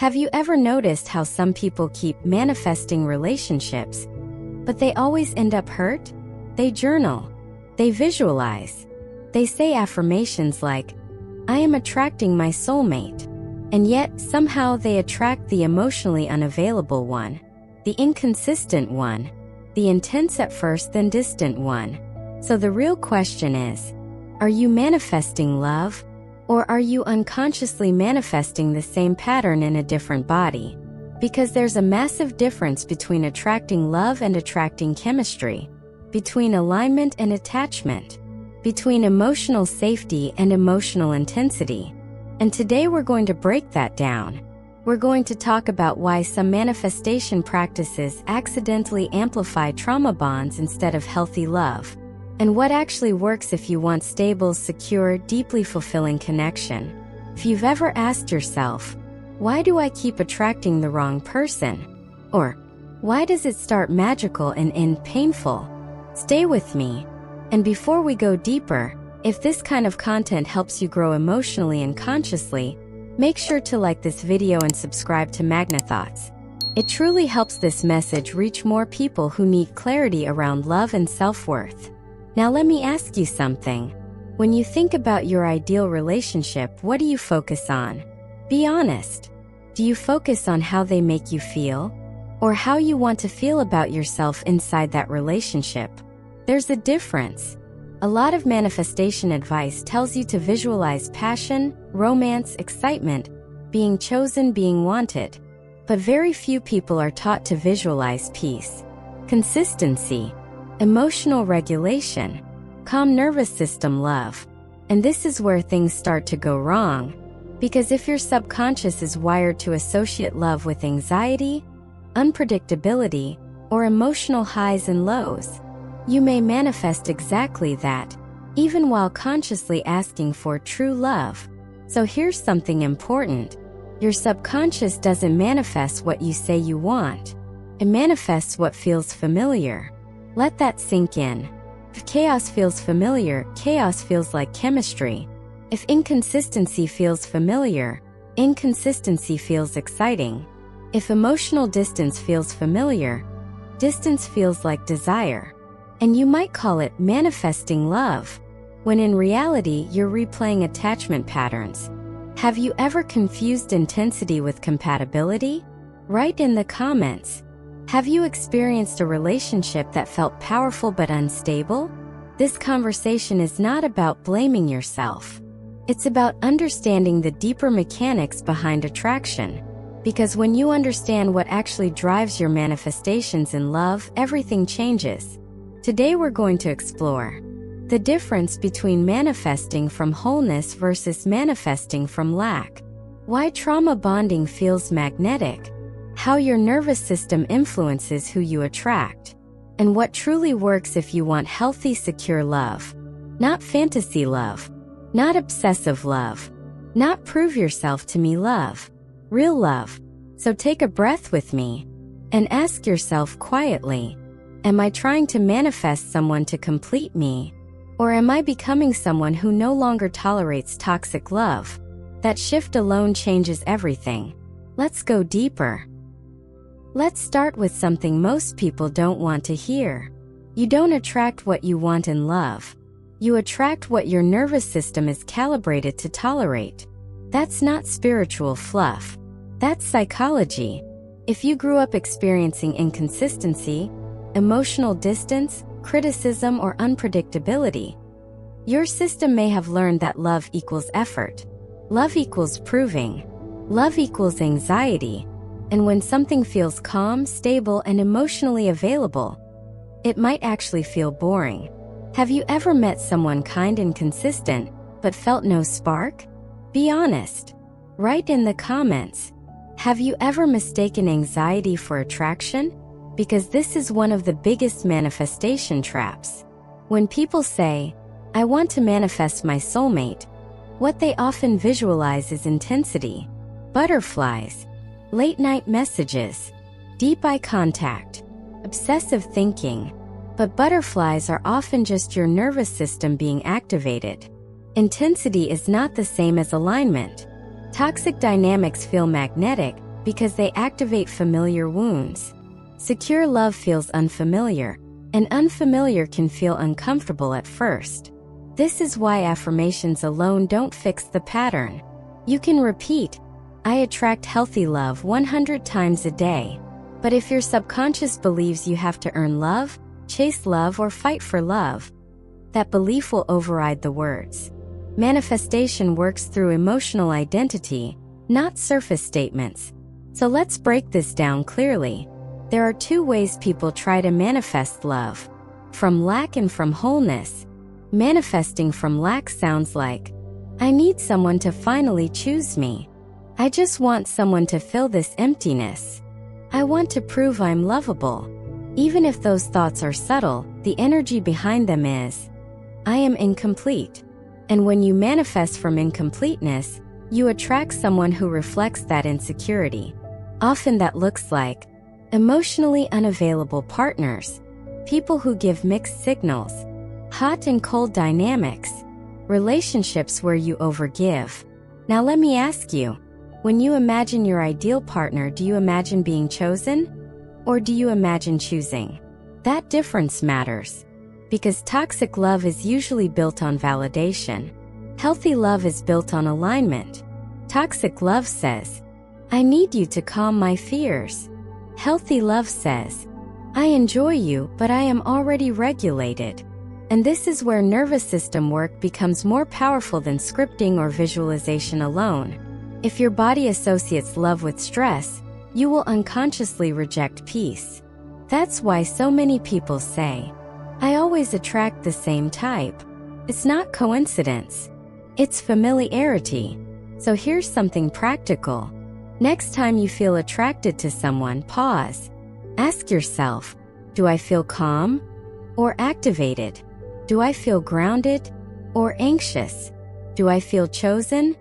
Have you ever noticed how some people keep manifesting relationships, but they always end up hurt? They journal. They visualize. They say affirmations like, "I am attracting my soulmate." And yet, somehow they attract the emotionally unavailable one, the inconsistent one, the intense at first then distant one. So the real question is, are you manifesting love? Or are you unconsciously manifesting the same pattern in a different body? Because there's a massive difference between attracting love and attracting chemistry, between alignment and attachment, between emotional safety and emotional intensity. And today we're going to break that down. We're going to talk about why some manifestation practices accidentally amplify trauma bonds instead of healthy love, and what actually works if you want stable, secure, deeply fulfilling connection. If you've ever asked yourself, why do I keep attracting the wrong person? Or, why does it start magical and end painful? Stay with me. And before we go deeper, if this kind of content helps you grow emotionally and consciously, make sure to like this video and subscribe to Magna Thoughts. It truly helps this message reach more people who need clarity around love and self-worth. Now let me ask you something. When you think about your ideal relationship, what do you focus on? Be honest. Do you focus on how they make you feel? Or how you want to feel about yourself inside that relationship? There's a difference. A lot of manifestation advice tells you to visualize passion, romance, excitement, being chosen, being wanted. But very few people are taught to visualize peace, consistency, emotional regulation, calm nervous system love. And this is where things start to go wrong. Because if your subconscious is wired to associate love with anxiety, unpredictability, or emotional highs and lows, you may manifest exactly that, even while consciously asking for true love. So here's something important. Your subconscious doesn't manifest what you say you want. It manifests what feels familiar. Let that sink in. If chaos feels familiar, chaos feels like chemistry. If inconsistency feels familiar, inconsistency feels exciting. If emotional distance feels familiar, distance feels like desire. And you might call it manifesting love, when in reality you're replaying attachment patterns. Have you ever confused intensity with compatibility? Write in the comments. Have you experienced a relationship that felt powerful but unstable? This conversation is not about blaming yourself. It's about understanding the deeper mechanics behind attraction. Because when you understand what actually drives your manifestations in love, everything changes. Today we're going to explore the difference between manifesting from wholeness versus manifesting from lack, why trauma bonding feels magnetic, how your nervous system influences who you attract, and what truly works if you want healthy, secure love. Not fantasy love, not obsessive love, not prove yourself to me love, real love. So take a breath with me and ask yourself quietly, am I trying to manifest someone to complete me? Or am I becoming someone who no longer tolerates toxic love? That shift alone changes everything. Let's go deeper. Let's start with something most people don't want to hear. You don't attract what you want in love. You attract what your nervous system is calibrated to tolerate. That's not spiritual fluff. That's psychology. If you grew up experiencing inconsistency, emotional distance, criticism, or unpredictability, your system may have learned that love equals effort. Love equals proving. Love equals anxiety. And when something feels calm, stable, and emotionally available, it might actually feel boring. Have you ever met someone kind and consistent, but felt no spark? Be honest. Write in the comments. Have you ever mistaken anxiety for attraction? Because this is one of the biggest manifestation traps. When people say, I want to manifest my soulmate, what they often visualize is intensity, butterflies, late-night messages, deep eye contact, obsessive thinking. But butterflies are often just your nervous system being activated. Intensity is not the same as alignment. Toxic dynamics feel magnetic, because they activate familiar wounds. Secure love feels unfamiliar, and unfamiliar can feel uncomfortable at first. This is why affirmations alone don't fix the pattern. You can repeat, "I attract healthy love" 100 times a day. But if your subconscious believes you have to earn love, chase love, or fight for love, that belief will override the words. Manifestation works through emotional identity, not surface statements. So let's break this down clearly. There are two ways people try to manifest love: from lack and from wholeness. Manifesting from lack sounds like, "I need someone to finally choose me. I just want someone to fill this emptiness. I want to prove I'm lovable." Even if those thoughts are subtle, the energy behind them is, "I am incomplete." And when you manifest from incompleteness, you attract someone who reflects that insecurity. Often that looks like emotionally unavailable partners, people who give mixed signals, hot and cold dynamics, relationships where you overgive. Now let me ask you, when you imagine your ideal partner, do you imagine being chosen? Or do you imagine choosing? That difference matters. Because toxic love is usually built on validation. Healthy love is built on alignment. Toxic love says, "I need you to calm my fears." Healthy love says, "I enjoy you, but I am already regulated." And this is where nervous system work becomes more powerful than scripting or visualization alone. If your body associates love with stress, you will unconsciously reject peace. That's why so many people say, "I always attract the same type." It's not coincidence. It's familiarity. So here's something practical. Next time you feel attracted to someone, pause. Ask yourself, do I feel calm or activated? Do I feel grounded or anxious? Do I feel chosen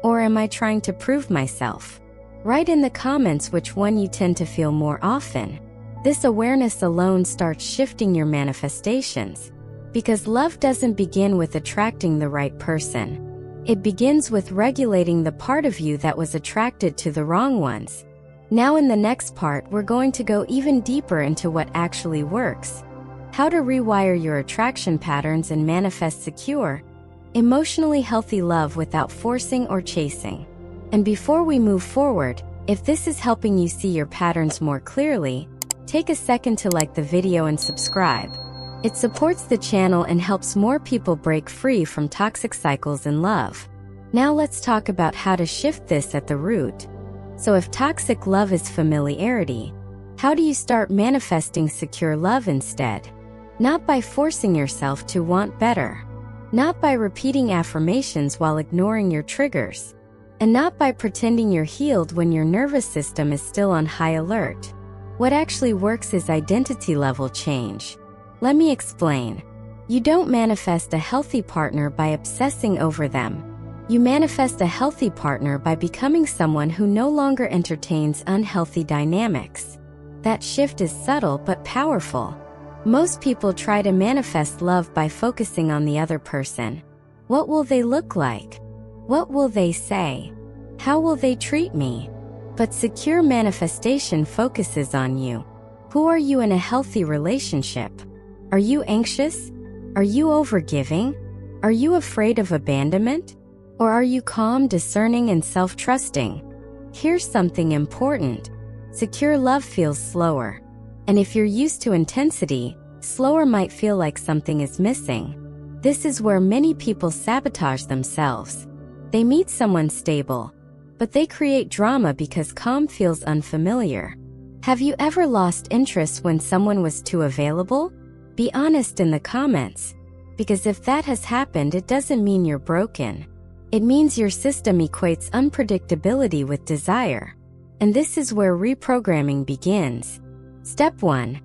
or am I trying to prove myself? Write in the comments which one you tend to feel more often. This awareness alone starts shifting your manifestations. Because love doesn't begin with attracting the right person. It begins with regulating the part of you that was attracted to the wrong ones. Now in the next part, we're going to go even deeper into what actually works. How to rewire your attraction patterns and manifest secure, emotionally healthy love without forcing or chasing. And before we move forward, if this is helping you see your patterns more clearly, take a second to like the video and subscribe. It supports the channel and helps more people break free from toxic cycles in love. Now let's talk about how to shift this at the root. So if toxic love is familiarity, how do you start manifesting secure love instead? Not by forcing yourself to want better. Not by repeating affirmations while ignoring your triggers. And not by pretending you're healed when your nervous system is still on high alert. What actually works is identity level change. Let me explain. You don't manifest a healthy partner by obsessing over them. You manifest a healthy partner by becoming someone who no longer entertains unhealthy dynamics. That shift is subtle but powerful. Most people try to manifest love by focusing on the other person. What will they look like? What will they say? How will they treat me? But secure manifestation focuses on you. Who are you in a healthy relationship? Are you anxious? Are you overgiving? Are you afraid of abandonment? Or are you calm, discerning, and self-trusting? Here's something important. Secure love feels slower. And if you're used to intensity, slower might feel like something is missing. This is where many people sabotage themselves. They meet someone stable, but they create drama because calm feels unfamiliar. Have you ever lost interest when someone was too available? Be honest in the comments. Because if that has happened, it doesn't mean you're broken. It means your system equates unpredictability with desire. And this is where reprogramming begins. Step 1.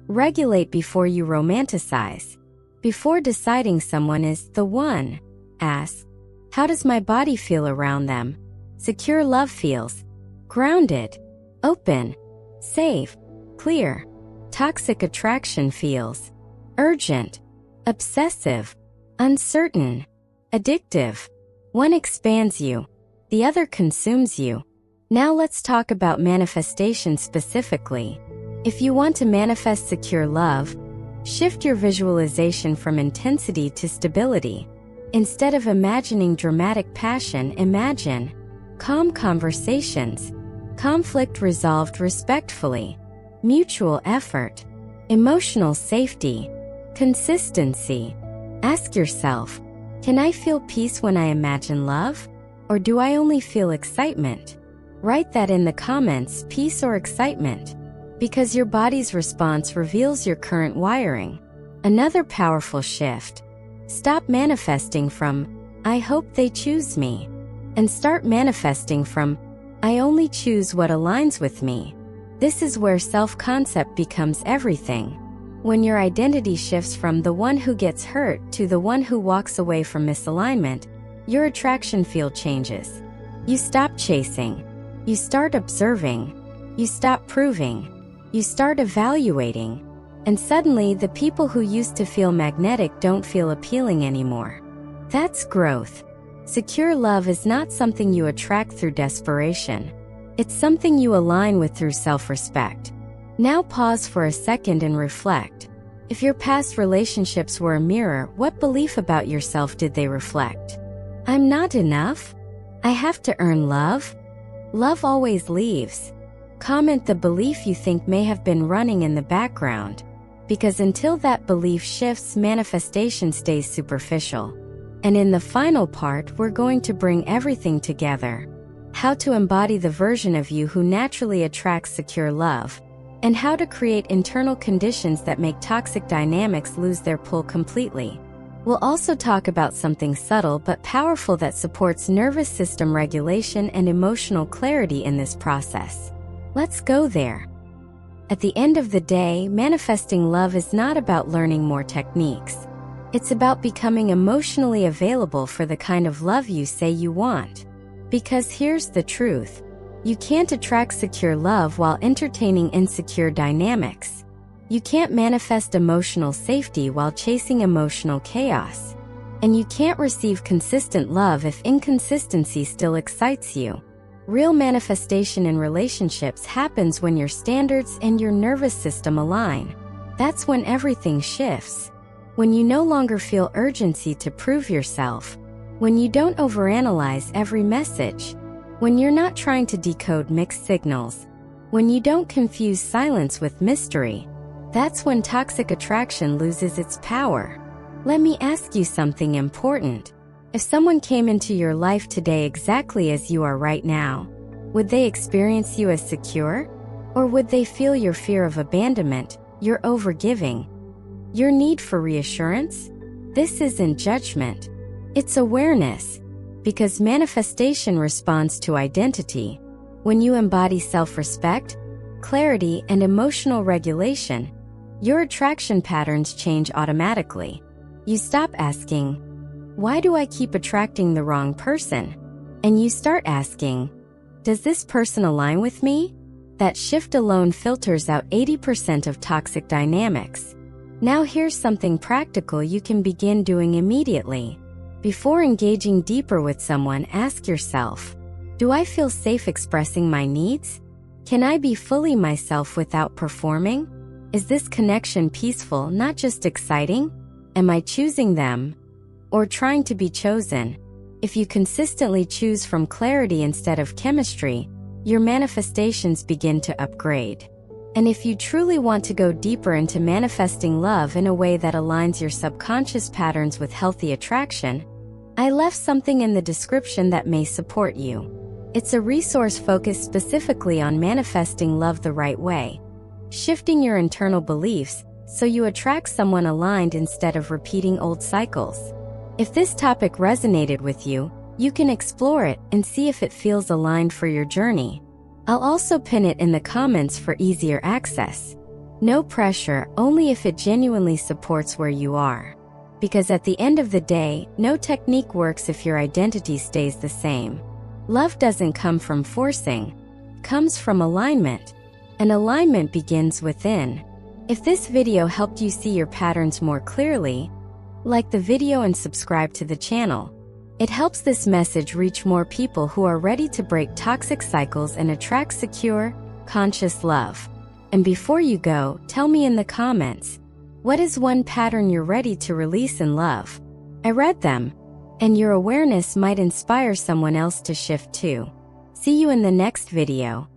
Regulate before you romanticize. Before deciding someone is the one, ask, how does my body feel around them? Secure love feels grounded, open, safe, clear. Toxic attraction feels urgent, obsessive, uncertain, addictive. One expands you, the other consumes you. Now let's talk about manifestation specifically. If you want to manifest secure love, shift your visualization from intensity to stability. Instead of imagining dramatic passion, imagine calm conversations, conflict resolved respectfully, mutual effort, emotional safety, consistency. Ask yourself, can I feel peace when I imagine love? Or do I only feel excitement? Write that in the comments, peace or excitement, because your body's response reveals your current wiring. Another powerful shift. Stop manifesting from, I hope they choose me, and start manifesting from, I only choose what aligns with me. This is where self-concept becomes everything. When your identity shifts from the one who gets hurt to the one who walks away from misalignment, your attraction field changes. You stop chasing. You start observing. You stop proving. You start evaluating. And suddenly, the people who used to feel magnetic don't feel appealing anymore. That's growth. Secure love is not something you attract through desperation. It's something you align with through self-respect. Now pause for a second and reflect. If your past relationships were a mirror, what belief about yourself did they reflect? I'm not enough? I have to earn love? Love always leaves. Comment the belief you think may have been running in the background, because until that belief shifts, manifestation stays superficial. And in the final part, we're going to bring everything together. How to embody the version of you who naturally attracts secure love, and how to create internal conditions that make toxic dynamics lose their pull completely. We'll also talk about something subtle but powerful that supports nervous system regulation and emotional clarity in this process. Let's go there. At the end of the day, manifesting love is not about learning more techniques. It's about becoming emotionally available for the kind of love you say you want. Because here's the truth. You can't attract secure love while entertaining insecure dynamics. You can't manifest emotional safety while chasing emotional chaos. And you can't receive consistent love if inconsistency still excites you. Real manifestation in relationships happens when your standards and your nervous system align. That's when everything shifts. When you no longer feel urgency to prove yourself. When you don't overanalyze every message. When you're not trying to decode mixed signals. When you don't confuse silence with mystery. That's when toxic attraction loses its power. Let me ask you something important. If someone came into your life today exactly as you are right now, would they experience you as secure? Or would they feel your fear of abandonment, your overgiving, your need for reassurance? This isn't judgment. It's awareness. Because manifestation responds to identity. When you embody self-respect, clarity, and emotional regulation, your attraction patterns change automatically. You stop asking, why do I keep attracting the wrong person? And you start asking, does this person align with me? That shift alone filters out 80% of toxic dynamics. Now here's something practical you can begin doing immediately. Before engaging deeper with someone, ask yourself, do I feel safe expressing my needs? Can I be fully myself without performing? Is this connection peaceful, not just exciting? Am I choosing them? Or trying to be chosen? If you consistently choose from clarity instead of chemistry, your manifestations begin to upgrade. And if you truly want to go deeper into manifesting love in a way that aligns your subconscious patterns with healthy attraction, I left something in the description that may support you. It's a resource focused specifically on manifesting love the right way, shifting your internal beliefs so you attract someone aligned instead of repeating old cycles. If this topic resonated with you, you can explore it and see if it feels aligned for your journey. I'll also pin it in the comments for easier access. No pressure, only if it genuinely supports where you are. Because at the end of the day, no technique works if your identity stays the same. Love doesn't come from forcing, it comes from alignment. And alignment begins within. If this video helped you see your patterns more clearly, like the video and subscribe to the channel. It helps this message reach more people who are ready to break toxic cycles and attract secure, conscious love. And before you go, tell me in the comments, what is one pattern you're ready to release in love? I read them, and your awareness might inspire someone else to shift too. See you in the next video.